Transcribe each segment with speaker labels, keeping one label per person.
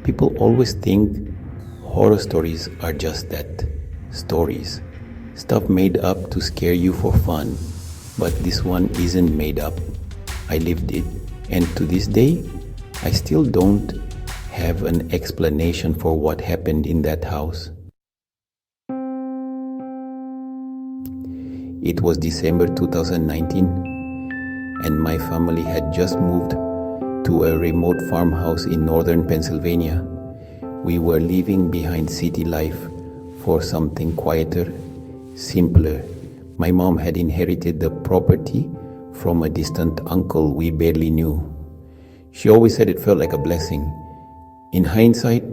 Speaker 1: People always think horror stories are just that, stories. Stuff made up to scare you for fun. But this one isn't made up. I lived it. And to this day, I still don't have an explanation for what happened in that house. It was December 2019, and my family had just moved to a remote farmhouse in northern Pennsylvania. We were leaving behind city life for something quieter, simpler. My mom had inherited the property from a distant uncle we barely knew. She always said it felt like a blessing. In hindsight,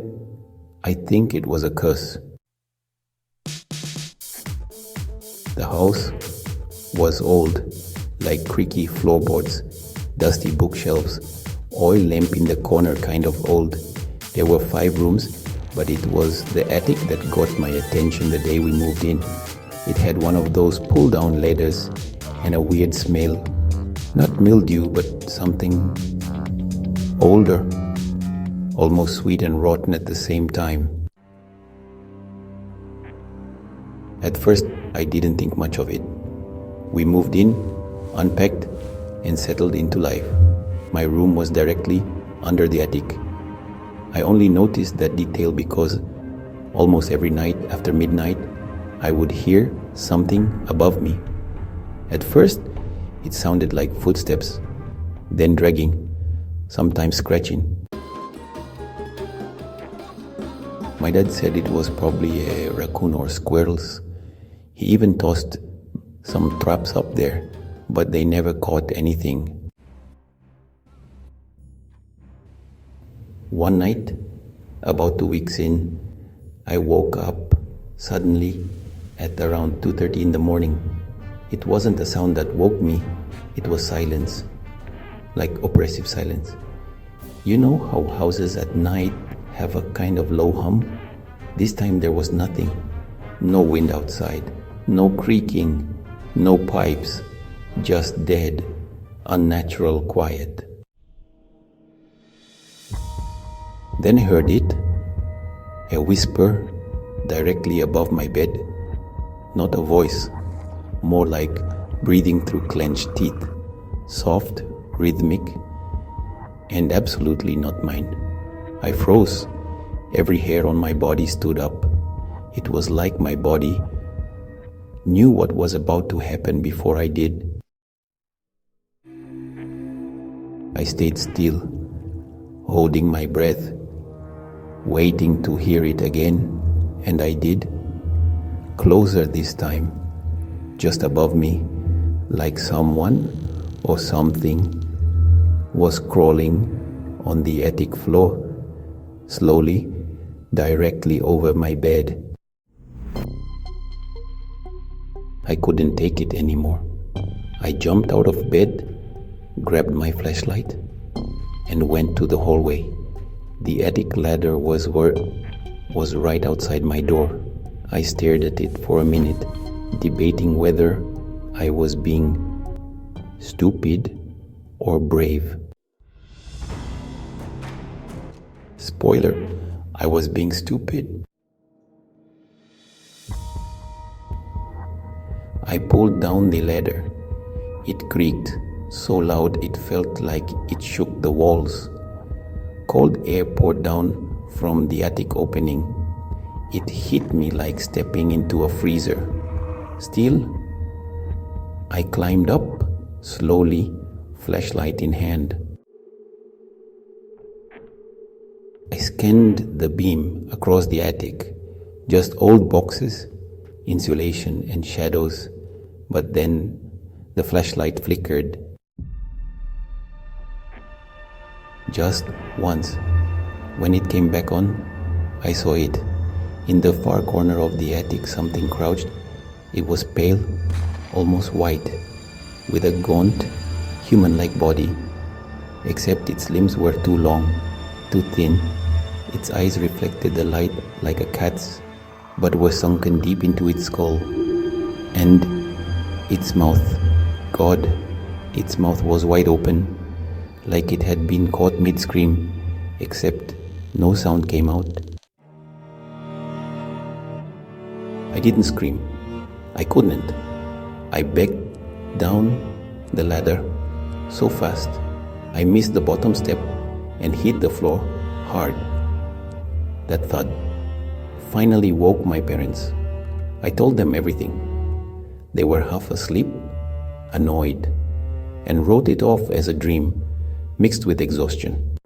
Speaker 1: I think it was a curse. The house was old, like creaky floorboards, dusty bookshelves, oil lamp in the corner kind of old. There were 5 rooms, but it was the attic that got my attention the day we moved in. It had one of those pull-down ladders and a weird smell. Not mildew, but something older, almost sweet and rotten at the same time. At first, I didn't think much of it. We moved in, unpacked, and settled into life. My room was directly under the attic. I only noticed that detail because almost every night after midnight, I would hear something above me. At first, it sounded like footsteps, then dragging, sometimes scratching. My dad said it was probably a raccoon or squirrels. He even tossed some traps up there, but they never caught anything. One night, about 2 weeks in, I woke up suddenly at around 2:30 in the morning. It wasn't a sound that woke me, it was silence, like oppressive silence. You know how houses at night have a kind of low hum? This time there was nothing. No wind outside, no creaking, no pipes, just dead, unnatural quiet. Then I heard it, a whisper directly above my bed. Not a voice, more like breathing through clenched teeth, soft, rhythmic, and absolutely not mine. I froze. Every hair on my body stood up. It was like my body knew what was about to happen before I did. I stayed still, holding my breath, waiting to hear it again, and I did. Closer this time, just above me, like someone or something was crawling on the attic floor, slowly, directly over my bed. I couldn't take it anymore. I jumped out of bed, grabbed my flashlight, and went to the hallway. The attic ladder was right outside my door. I stared at it for a minute, debating whether I was being stupid or brave. Spoiler, I was being stupid. I pulled down the ladder. It creaked so loud it felt like it shook the walls. Cold air poured down from the attic opening. It hit me like stepping into a freezer. Still, I climbed up, slowly, flashlight in hand. I scanned the beam across the attic, just old boxes, insulation and shadows, but then the flashlight flickered. Just once. When it came back on, I saw it. In the far corner of the attic, something crouched. It was pale, almost white, with a gaunt, human-like body, except its limbs were too long, too thin. Its eyes reflected the light like a cat's, but were sunken deep into its skull. And its mouth, God, its mouth was wide open, like it had been caught mid-scream, except No sound came out. I didn't scream. I couldn't. I backed down the ladder so fast I missed the bottom step and hit the floor hard. That thud finally woke my parents. I told them everything. They were half asleep, annoyed, and wrote it off as a dream mixed with exhaustion.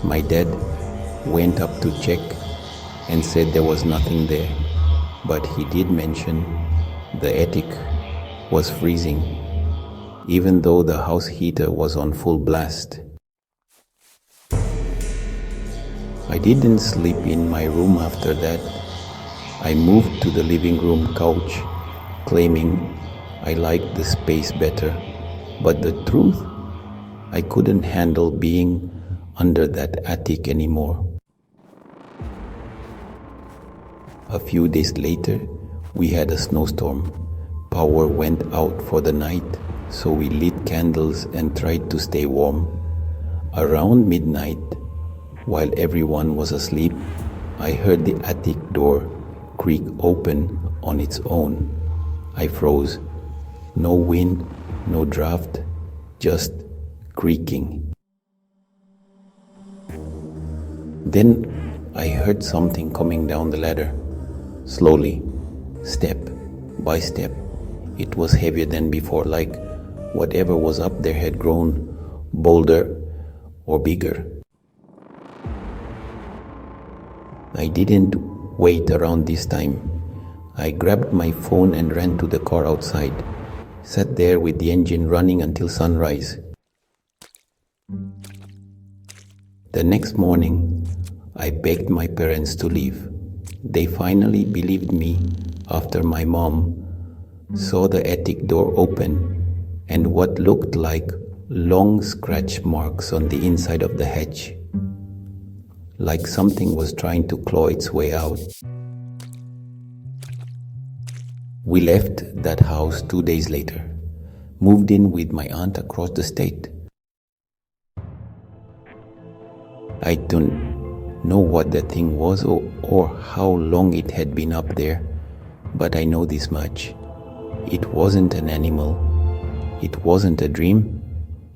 Speaker 1: My dad went up to check and said there was nothing there, but he did mention the attic was freezing, even though the house heater was on full blast. I didn't sleep in my room after that. I moved to the living room couch, claiming I liked the space better, but the truth, I couldn't handle being under that attic anymore. A few days later, we had a snowstorm. Power went out for the night, so we lit candles and tried to stay warm. Around midnight, while everyone was asleep, I heard the attic door creak open on its own. I froze. No wind, no draft, just creaking. Then I heard something coming down the ladder. Slowly, step by step. It was heavier than before, like whatever was up there had grown bolder or bigger. I didn't wait around this time. I grabbed my phone and ran to the car outside. Sat there with the engine running until sunrise. The next morning, I begged my parents to leave. They finally believed me after my mom saw the attic door open and what looked like long scratch marks on the inside of the hatch, like something was trying to claw its way out. We left that house 2 days later, moved in with my aunt across the state. I don't know what that thing was or how long it had been up there, but I know this much. It wasn't an animal, it wasn't a dream,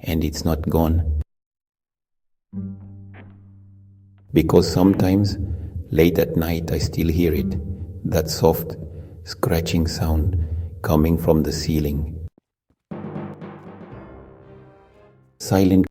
Speaker 1: and it's not gone. Because sometimes, late at night, I still hear it, that soft, scratching sound coming from the ceiling. Silent